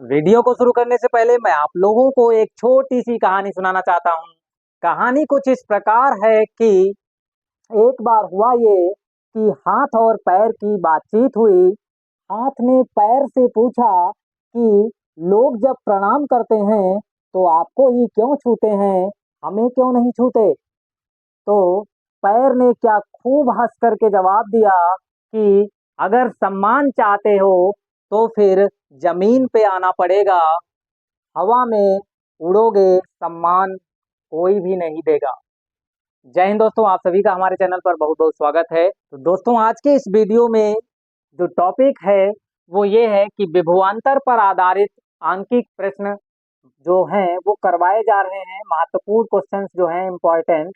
Video को शुरू करने से पहले मैं आप लोगों को एक छोटी सी कहानी सुनाना चाहता हूँ। कहानी कुछ इस प्रकार है कि एक बार हुआ ये कि हाथ और पैर की बातचीत हुई। हाथ ने पैर से पूछा कि लोग जब प्रणाम करते हैं तो आपको ही क्यों छूते हैं, हमें क्यों नहीं छूते। तो पैर ने क्या खूब हंस करके जवाब दिया कि अगर सम्मान चाहते हो तो फिर जमीन पे आना पड़ेगा, हवा में उड़ोगे सम्मान कोई भी नहीं देगा। जय हिंद दोस्तों, आप सभी का हमारे चैनल पर बहुत बहुत स्वागत है। तो दोस्तों, आज के इस वीडियो में जो टॉपिक है वो ये है कि विभवांतर पर आधारित आंकिक प्रश्न जो हैं वो करवाए जा रहे हैं। महत्वपूर्ण क्वेश्चंस जो हैं इम्पोर्टेंट,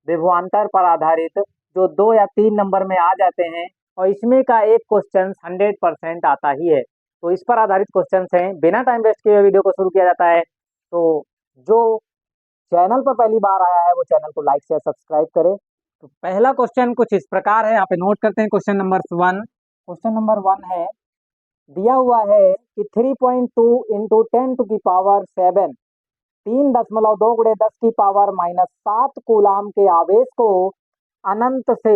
विभवांतर पर आधारित, जो 2 या 3 नंबर में आ जाते हैं और इसमें का एक क्वेश्चन 100% आता ही है। तो इस पर आधारित क्वेश्चंस हैं। बिना टाइम वेस्ट किए वीडियो को शुरू किया जाता है। तो जो चैनल पर पहली बार आया है वो चैनल को लाइक शेयर सब्सक्राइब करे। तो पहला क्वेश्चन कुछ इस प्रकार है, यहाँ पे नोट करते हैं। क्वेश्चन नंबर 1, क्वेश्चन नंबर 1 है, दिया हुआ है कि 3.2 इंटू 10⁻7, 3.2 गुणे 10⁻−7 कूलाम के आवेश को अनंत से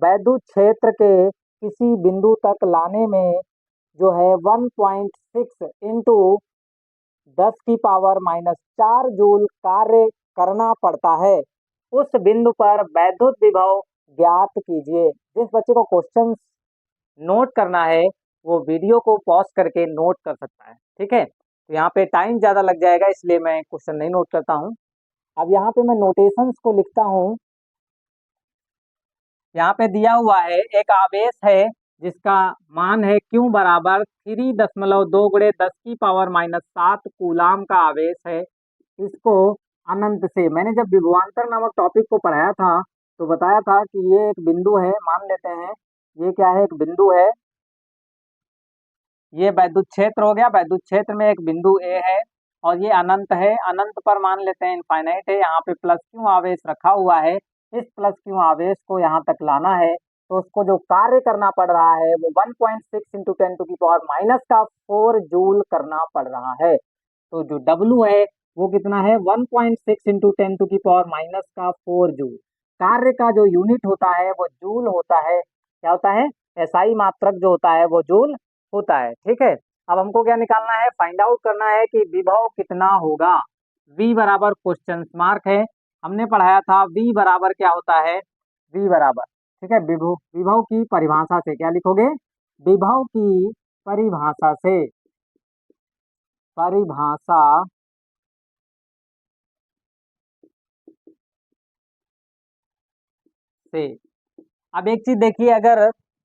वैद्युत क्षेत्र के किसी बिंदु तक लाने में जो है 1.6 इंटू 10⁻⁻4 जूल कार्य करना पड़ता है। उस बिंदु पर वैद्युत विभव ज्ञात कीजिए। जिस बच्चे को क्वेश्चन नोट करना है वो वीडियो को पॉज करके नोट कर सकता है, ठीक है। तो यहाँ पे टाइम ज़्यादा लग जाएगा इसलिए मैं क्वेश्चन नहीं नोट करता हूँ। अब यहाँ पे मैं नोटेशंस को लिखता हूँ। यहाँ पे दिया हुआ है एक आवेश है जिसका मान है Q बराबर 3.2 गुणे 10⁻⁻7 कूलाम का आवेश है। इसको अनंत से, मैंने जब विभवांतर नामक टॉपिक को पढ़ाया था तो बताया था कि ये एक बिंदु है, मान लेते हैं ये क्या है, एक बिंदु है। ये वैद्युत क्षेत्र हो गया, वैद्युत क्षेत्र में एक बिंदु ए है और ये अनंत है। अनंत पर मान लेते हैं इनफाइनाइट है। यहाँ पे प्लस क्यू आवेश रखा हुआ है। इस प्लस क्यू आवेश को यहाँ तक लाना है तो उसको जो कार्य करना पड़ रहा है वो 1.6 इंटू 10⁻⁻4 जूल करना पड़ रहा है। तो जो डब्लू है वो कितना है, 1.6 इंटू 10⁻⁻4 जूल। कार्य का जो यूनिट होता है वो जूल होता है। क्या होता है, एसआई मात्रक जो होता है वो जूल होता है, ठीक है। अब हमको क्या निकालना है, फाइंड आउट करना है कि विभव कितना होगा। V बराबर क्वेश्चन मार्क है, हमने पढ़ाया था V बराबर क्या होता है, V बराबर, ठीक है, विभव, विभव की परिभाषा से क्या लिखोगे, विभव की परिभाषा से, परिभाषा से। अब एक चीज देखिए, अगर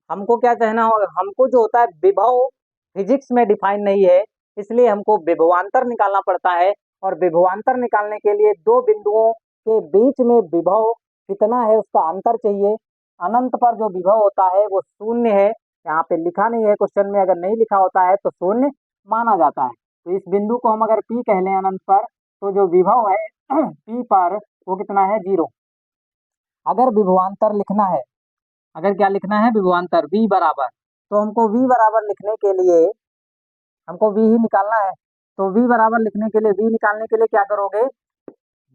हमको क्या कहना हो, हमको जो होता है विभव फिजिक्स में डिफाइन नहीं है, इसलिए हमको विभवांतर निकालना पड़ता है। और विभवांतर निकालने के लिए दो बिंदुओं के बीच में विभव कितना है उसका अंतर चाहिए। अनंत पर जो विभव होता है वो शून्य है। यहाँ पे लिखा नहीं है क्वेश्चन में, अगर नहीं लिखा होता है तो शून्य माना जाता है। तो इस बिंदु को हम अगर P कह लें अनंत पर, तो जो विभव है P पर वो कितना है, 0। अगर विभवांतर लिखना है, अगर क्या लिखना है, विभवांतर V बराबर, तो हमको V बराबर लिखने के लिए हमको V ही निकालना है। तो V बराबर लिखने के लिए, V निकालने के लिए क्या करोगे,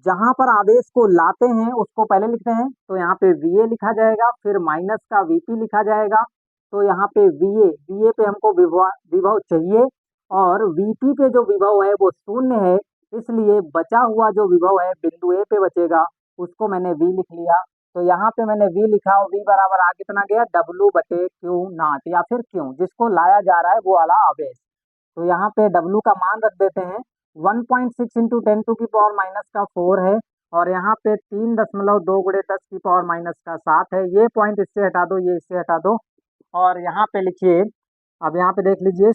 जहां पर आवेश को लाते हैं उसको पहले लिखते हैं। तो यहाँ पे VA लिखा जाएगा, फिर माइनस का VP लिखा जाएगा। तो यहाँ पे VA पे हमको विभव चाहिए और VP पे जो विभव है वो शून्य है, इसलिए बचा हुआ जो विभव है बिंदु A पे बचेगा, उसको मैंने V लिख लिया। तो यहाँ पे मैंने V लिखा और V बराबर आ कितना गया, W/Q0 या फिर Q, जिसको लाया जा रहा है वो वाला आवेश। तो यहाँ पे W का मान रख देते हैं, 1.6 इंटू 10⁻⁻4 है और यहाँ पे 3.2 गुणे 10⁻⁻7 है। ये पॉइंट इससे हटा दो, ये इससे हटा दो और यहाँ पे लिखिए। अब यहाँ पे देख लीजिए,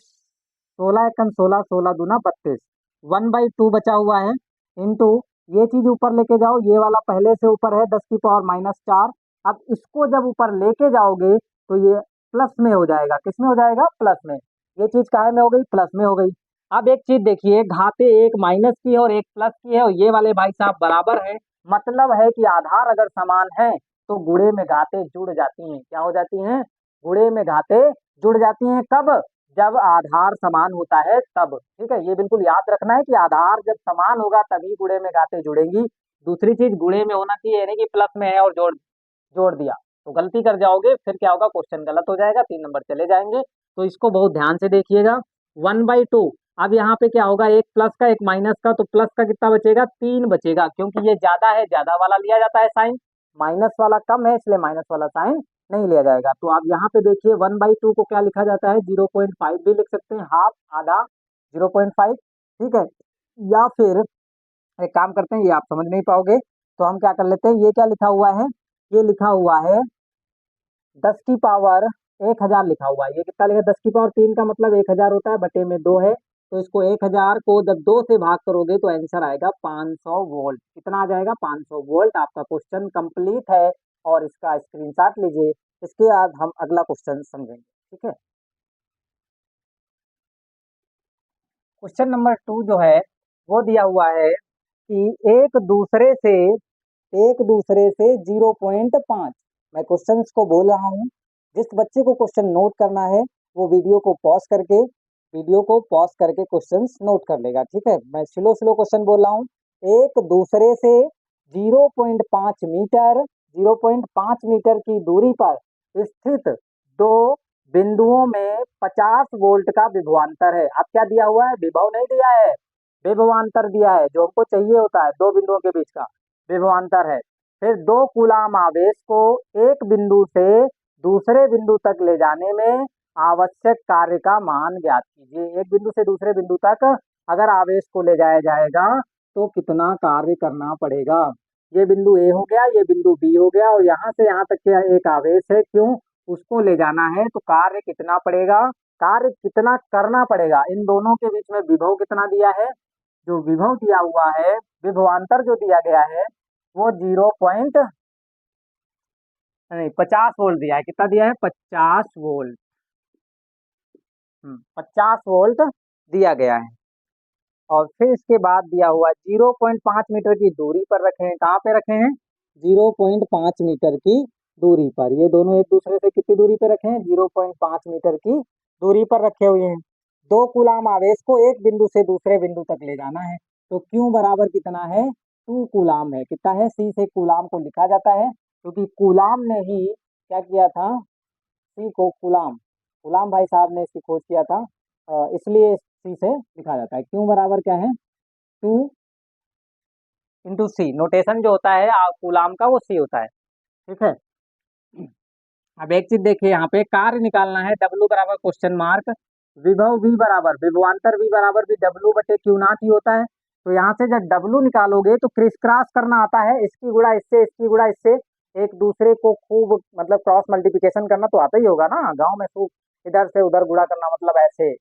16 × 16, 16 दूना 32, 1/2 बचा हुआ है, इंटू ये चीज ऊपर लेके जाओ, ये वाला पहले से ऊपर है 10⁻⁻4। अब इसको जब ऊपर लेके जाओगे तो ये प्लस में हो जाएगा, किस में हो जाएगा, प्लस में। ये चीज काहे में हो गई, प्लस में हो गई। अब एक चीज देखिए, घाते एक माइनस की है और एक प्लस की है और ये वाले भाई साहब बराबर है, मतलब है कि आधार अगर समान है तो गुणे में घाते जुड़ जाती हैं। क्या हो जाती हैं, गुणे में घाते जुड़ जाती हैं। कब, जब आधार समान होता है तब। ठीक है, ये बिल्कुल याद रखना है कि आधार जब समान होगा तभी गुणे में घातें जुड़ेंगी। दूसरी चीज गुणे में होना चाहिए, यानी कि प्लस में है और जोड़ जोड़ दिया तो गलती कर जाओगे, फिर क्या होगा, क्वेश्चन गलत हो जाएगा, 3 नंबर चले जाएंगे। तो इसको बहुत ध्यान से देखिएगा। 1/2। अब यहाँ पे क्या होगा, एक प्लस का एक माइनस का, तो प्लस का कितना बचेगा, 3 बचेगा, क्योंकि ये ज्यादा है, ज्यादा वाला लिया जाता है साइन, माइनस वाला कम है इसलिए माइनस वाला साइन नहीं लिया जाएगा। तो आप यहाँ पे देखिए 1/2 को क्या लिखा जाता है, 0.5 भी लिख सकते हैं, हाफ आधा 0.5। ठीक है, या फिर एक काम करते हैं, ये आप समझ नहीं पाओगे तो हम क्या कर लेते हैं, ये क्या लिखा हुआ है, ये लिखा हुआ है 10⁻1000 लिखा हुआ है। ये कितना लिखा, 10⁻3 का मतलब 1000 होता है, बटे में 2 है, तो इसको 1000 को जब 2 से भाग करोगे तो आंसर आएगा 500 वोल्ट। कितना आ जाएगा, 500 वोल्ट। आपका क्वेश्चन कंप्लीट है और इसका स्क्रीनशॉट लीजिए। इसके बाद हम अगला क्वेश्चन समझेंगे। ठीक है, क्वेश्चन नंबर 2 जो है वो दिया हुआ है कि एक दूसरे से 0.5। मैं क्वेश्चंस को बोल रहा हूँ, जिस बच्चे को क्वेश्चन नोट करना है वो वीडियो को पॉज करके क्वेश्चंस नोट कर लेगा। ठीक है, मैं स्लो स्लो क्वेश्चन बोल रहा हूँ। एक दूसरे से 0.5 मीटर की दूरी पर स्थित दो बिंदुओं में 50 वोल्ट का विभवांतर है। अब क्या दिया हुआ है, विभव नहीं दिया है, विभवांतर दिया है, जो हमको चाहिए होता है दो बिंदुओं के बीच का विभवांतर है। फिर 2 कूलाम आवेश को एक बिंदु से दूसरे बिंदु तक ले जाने में आवश्यक कार्य का मान ज्ञात कीजिए। एक बिंदु से दूसरे बिंदु तक अगर आवेश को ले जाया जाएगा तो कितना कार्य करना पड़ेगा। ये बिंदु ए हो गया, ये बिंदु बी हो गया, और यहाँ से यहाँ तक के एक आवेश है, क्यों, उसको ले जाना है, तो कार्य कितना पड़ेगा, कार्य कितना करना पड़ेगा। इन दोनों के बीच में विभव कितना दिया है, जो विभव दिया हुआ है, विभवांतर जो दिया गया है वो 50 वोल्ट दिया है। कितना दिया है, 50 वोल्ट। 50 वोल्ट दिया गया है। और फिर इसके बाद दिया हुआ 0.5 मीटर की दूरी पर रखे हैं। कहाँ पे रखे हैं, 0.5 मीटर की दूरी पर। ये दोनों एक दूसरे से कितनी दूरी पे रखे हैं, 0.5 मीटर की दूरी पर रखे हुए हैं। 2 कूलाम आवेश को एक बिंदु से दूसरे बिंदु तक ले जाना है, तो क्यू बराबर कितना है, 2 कूलाम है। कितना है, सी से कूलाम को लिखा जाता है, क्योंकि कूलाम ने ही क्या किया था, सी को गुलाम गुलाम भाई साहब ने इसकी खोज किया था, इसलिए सी से लिखा जाता है। क्यों बराबर क्या है, 2 × सी। नोटेशन जो होता है गुलाम का वो सी होता है। ठीक है, अब एक चीज देखिए, यहाँ पे कार्य निकालना है, W बराबर क्वेश्चन मार्क, विभव V बराबर, विभवांतर V बराबर भी W/Q0 ही होता है। तो यहाँ से जब W निकालोगे तो क्रिस क्रॉस करना आता है, इसकी गुणा इससे, इसकी गुणा इससे, एक दूसरे को खूब मतलब क्रॉस मल्टीप्लिकेशन करना तो आता ही होगा ना, गांव में खूब इधर से उधर गुणा करना, मतलब ऐसे,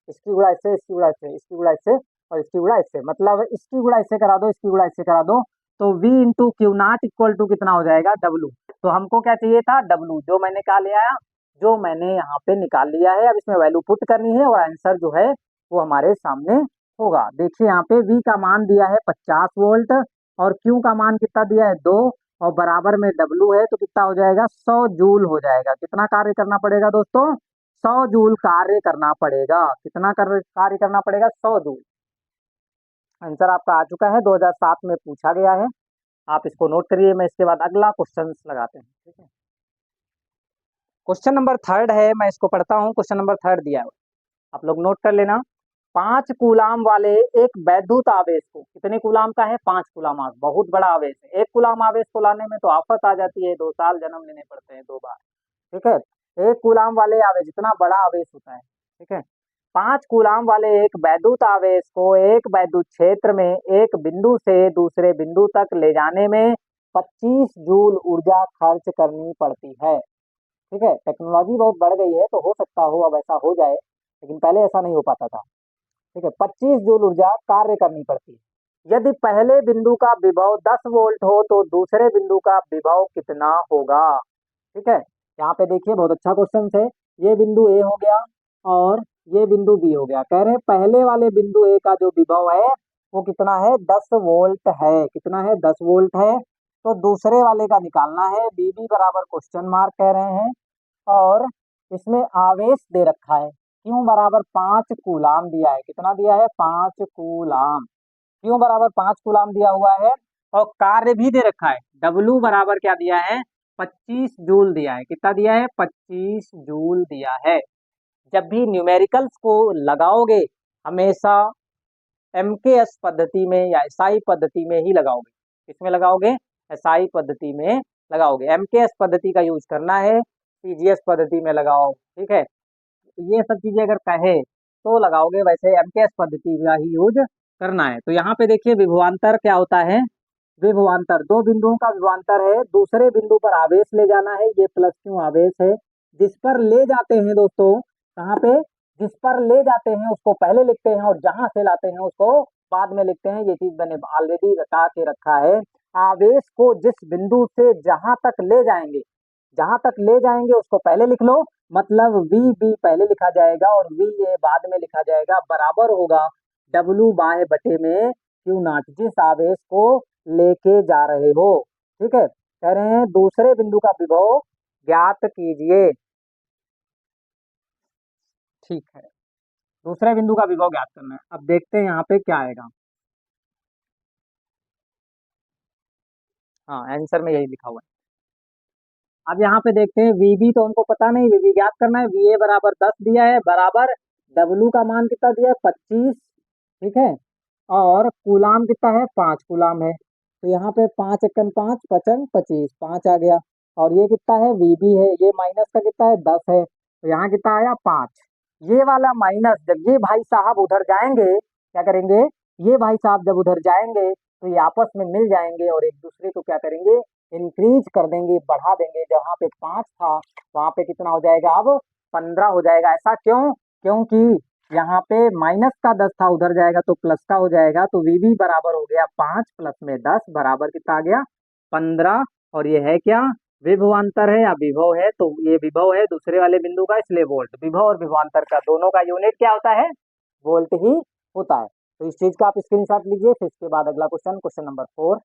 इसकी गुणा इससे, इसकी गुणा इससे, इसकी गुणा इससे, और इसकी गुणा इससे, मतलब इसकी गुणा इससे करा दो, इसकी गुणा इससे करा दो, तो V × Q0 इक्वल टू कितना हो जाएगा, W। तो हमको क्या चाहिए था, W, जो मैंने क्या ले आया, जो मैंने यहाँ पे निकाल लिया है। अब इसमें वैल्यू पुट करनी है और आंसर जो है वो हमारे सामने होगा। देखिए यहाँ पे V का मान दिया है 50 वोल्ट और Q का मान कितना दिया है, 2, और बराबर में W है, तो कितना हो जाएगा, 100 जूल हो जाएगा। कितना कार्य करना पड़ेगा दोस्तों, 100 जूल कार्य करना पड़ेगा। कितना कार्य करना पड़ेगा, 100 जूल। आंसर आपका आ चुका है, 2007 में पूछा गया है। आप इसको नोट करिए, मैं इसके बाद अगला क्वेश्चन लगाते हैं। ठीक है, क्वेश्चन नंबर 3 है, मैं इसको पढ़ता हूँ। क्वेश्चन नंबर 3 दिया है, आप लोग नोट कर लेना। 5 कूलाम वाले एक वैद्युत आवेश को, कितने कूलाम का है, 5 कूलाम आवेश, बहुत बड़ा आवेश है। एक कूलाम आवेश को लाने में तो आफत आ जाती है, 2 साल जन्म लेने पड़ते हैं 2 बार। ठीक है, एक कूलाम वाले आवेश, जितना बड़ा आवेश होता है। ठीक है, 5 कूलाम वाले एक वैद्युत आवेश को एक वैद्युत क्षेत्र में एक बिंदु से दूसरे बिंदु तक ले जाने में 25 जूल ऊर्जा खर्च करनी पड़ती है। ठीक है, टेक्नोलॉजी बहुत बढ़ गई है, तो हो सकता हो अब ऐसा हो जाए, लेकिन पहले ऐसा नहीं हो पाता था। ठीक है, 25 जूल ऊर्जा कार्य करनी पड़ती है। यदि पहले बिंदु का विभव 10 वोल्ट हो तो दूसरे बिंदु का विभव कितना होगा। ठीक है, यहाँ पे देखिए बहुत अच्छा क्वेश्चन है। ये बिंदु ए हो गया और ये बिंदु बी हो गया। कह रहे हैं पहले वाले बिंदु ए का जो विभव है वो कितना है, 10 वोल्ट है। कितना है, 10 वोल्ट है। तो दूसरे वाले का निकालना है, बी बराबर क्वेश्चन मार्क कह रहे हैं, और इसमें आवेश दे रखा है। क्यू बराबर 5 कूलाम दिया है। कितना दिया है? 5 कूलाम। क्यू बराबर 5 कूलाम दिया हुआ है और कार्य भी दे रखा है। डब्लू बराबर क्या दिया है? 25 जूल दिया है। कितना दिया है? 25 जूल दिया है। जब भी न्यूमेरिकल्स को लगाओगे हमेशा एमकेएस पद्धति में या एसआई पद्धति में ही लगाओगे। किसमें लगाओगे? एसआई पद्धति में लगाओगे। एमकेएस पद्धति का यूज करना है, सीजीएस पद्धति में लगाओ। ठीक है, ये सब चीजें अगर कहे तो लगाओगे, वैसे एमकेएस पद्धति का ही यूज करना है। तो यहाँ पे देखिए विभवांतर क्या होता है? विभवांतर दो बिंदुओं का विभवांतर है। दूसरे बिंदु पर आवेश ले जाना है, ये प्लस क्यू आवेश है। जिस पर ले जाते हैं दोस्तों, कहाँ पे? जिस पर ले जाते हैं उसको पहले लिखते हैं और जहां से लाते हैं उसको बाद में लिखते हैं। ये चीज मैंने ऑलरेडी रटा के रखा है। आवेश को जिस बिंदु से जहां तक ले जाएंगे, जहां तक ले जाएंगे उसको पहले लिख लो, मतलब वी बी पहले लिखा जाएगा और वी ए बाद में लिखा जाएगा, बराबर होगा डब्लू बाय बटे में क्यू नॉट, जिस आवेश को लेके जा रहे हो। ठीक है, कह रहे हैं दूसरे बिंदु का विभव ज्ञात कीजिए। ठीक है, दूसरे बिंदु का विभव ज्ञात करना है। अब देखते हैं यहाँ पे क्या आएगा। हाँ, आंसर में यही लिखा हुआ है। अब यहाँ पे देखते हैं वीबी तो हमको पता नहीं, वीबी ज्ञात करना है। वीए बराबर 10 दिया है, बराबर डब्लू का मान कितना दिया है? 25। ठीक है, और कूलाम कितना है? 5 कूलाम है। तो यहाँ पे 5 × 5 = 55, 25 5 आ गया। और ये कितना है? वीबी है, ये माइनस का कितना है? 10 है। तो यहाँ कितना आया? 5। ये वाला माइनस जब ये भाई साहब उधर जाएंगे क्या करेंगे? ये भाई साहब जब उधर जाएंगे तो ये आपस में मिल जाएंगे और एक दूसरे को क्या करेंगे? इंक्रीज कर देंगे, बढ़ा देंगे। जहाँ पे 5 था वहां पे कितना हो जाएगा? अब 15 हो जाएगा। ऐसा क्यों? क्योंकि यहाँ पे माइनस का 10 था, उधर जाएगा तो प्लस का हो जाएगा। तो वीबी बराबर हो गया 5 + में 10 बराबर कितना आ गया? 15। और ये है क्या? विभवांतर है या विभव है? तो ये विभव है दूसरे वाले बिंदु का, इसलिए वोल्ट। विभव और विभवांतर का दोनों का यूनिट क्या होता है? वोल्ट ही होता है। तो इस चीज का आप स्क्रीनशॉट लीजिए। फिर इसके बाद अगला क्वेश्चन, क्वेश्चन नंबर 4।